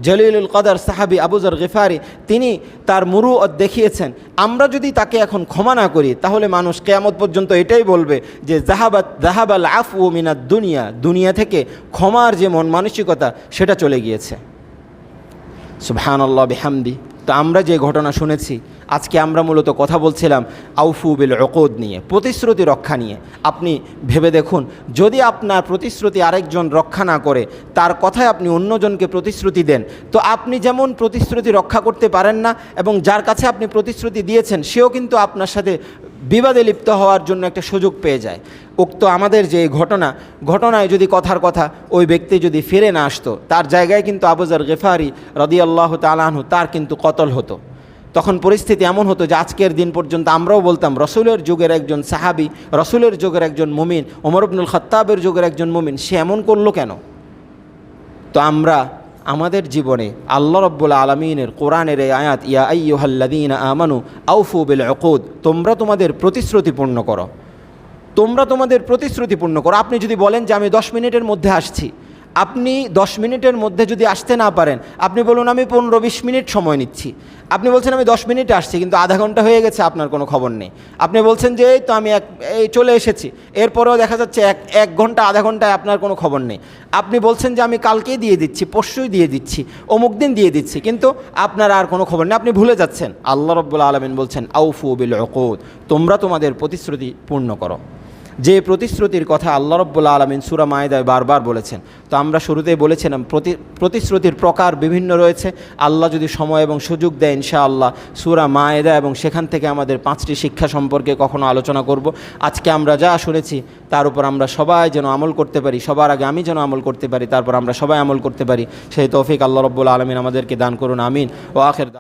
Speaker 1: জলিলুল কদর সাহাবী আবু যর গিফারি তিনি তার মুরুআত দেখিয়েছেন। আমরা যদি তাকে এখন ক্ষমা না করি, তাহলে মানুষ কিয়ামত পর্যন্ত এটাই বলবে যে যাহাবাল আফু মিনাদ দুনিয়া, দুনিয়া থেকে ক্ষমার যে মন মানসিকতা সেটা চলে গিয়েছে। সুবহানাল্লাহ বিহামদি। তো আমরা যে ঘটনা শুনেছি, আজকে আমরা মূলত কথা বলছিলাম আউফু বিল উকুদ নিয়ে, প্রতিশ্রুতি রক্ষা নিয়ে। আপনি ভেবে দেখুন, যদি আপনার প্রতিশ্রুতি আরেকজন রক্ষা না করে, তার কথায় আপনি অন্যজনকে প্রতিশ্রুতি দেন, তো আপনি যেমন প্রতিশ্রুতি রক্ষা করতে পারেন না, এবং যার কাছে আপনি প্রতিশ্রুতি দিয়েছেন সেও কিন্তু আপনার সাথে বিবাদে লিপ্ত হওয়ার জন্য একটা সুযোগ পেয়ে যায়। উক্ত আমাদের যে ঘটনায় যদি কথার কথা ওই ব্যক্তি যদি ফিরে না আসতো, তার জায়গায় কিন্তু আবু যর গিফারি রাদিয়াল্লাহু তাআলা আনহু তার কিন্তু কতল হতো। তখন পরিস্থিতি এমন হতো যে আজকের দিন পর্যন্ত আমরাও বলতাম রসুলের যুগের একজন সাহাবী, রসুলের যুগের একজন মুমিন, ওমর ইবনুল খাত্তাবের যুগের একজন মুমিন, সে এমন করলো কেন? তো আমরা আমাদের জীবনে আল্লাহ রাব্বুল আলামিনের কোরআনের এই আয়াত, ইয়া আইয়ুহাল্লাযীনা আমানু আউফু বিল উকুদ, তোমরা তোমাদের প্রতিশ্রুতি পূর্ণ করো, তোমরা তোমাদের প্রতিশ্রুতি পূর্ণ করো। আপনি যদি বলেন যে আমি 10 মিনিটের মধ্যে আসছি, আপনি 10 মিনিটের মধ্যে যদি আসতে না পারেন, আপনি বলুন আমি 15-20 মিনিট সময় নিচ্ছি। আপনি বলছেন আমি 10 মিনিটে আসছি, কিন্তু আধা ঘন্টা হয়ে গেছে, আপনার কোনো খবর নেই। আপনি বলছেন যে এই তো আমি চলে এসেছি, এরপরেও দেখা যাচ্ছে এক ঘন্টা আধা ঘন্টায় আপনার কোনো খবর নেই। আপনি বলছেন যে আমি কালকেই দিয়ে দিচ্ছি, পরশুই দিয়ে দিচ্ছি, অমুক দিন দিয়ে দিচ্ছি, কিন্তু আপনার আর কোনো খবর নেই, আপনি ভুলে যাচ্ছেন। আল্লাহ রাব্বুল আলামিন বলছেন আউফু বিল উকুদ, তোমরা তোমাদের প্রতিশ্রুতি পূর্ণ করো। যে প্রতিশ্রুতির কথা আল্লাহ রাব্বুল আলামিন সূরা মায়েদায় বারবার বলেছেন। তো আমরা শুরুতেই বলেছিলাম প্রতিশ্রুতির প্রকার বিভিন্ন রয়েছে। আল্লাহ যদি সময় এবং সুযোগ দেয়, ইনশাআল্লাহ সূরা মায়েদা এবং সেখান থেকে আমাদের 5টি শিক্ষা সম্পর্কে কখনো আলোচনা করব। আজকে আমরা যা শুনেছি তার উপর আমরা সবাই যেন আমল করতে পারি, সবার আগে আমি যেন আমল করতে পারি, তারপর আমরা সবাই আমল করতে পারি, সেই তৌফিক আল্লাহ রাব্বুল আলামিন আমাদেরকে দান করুন, আমিন। ও আখির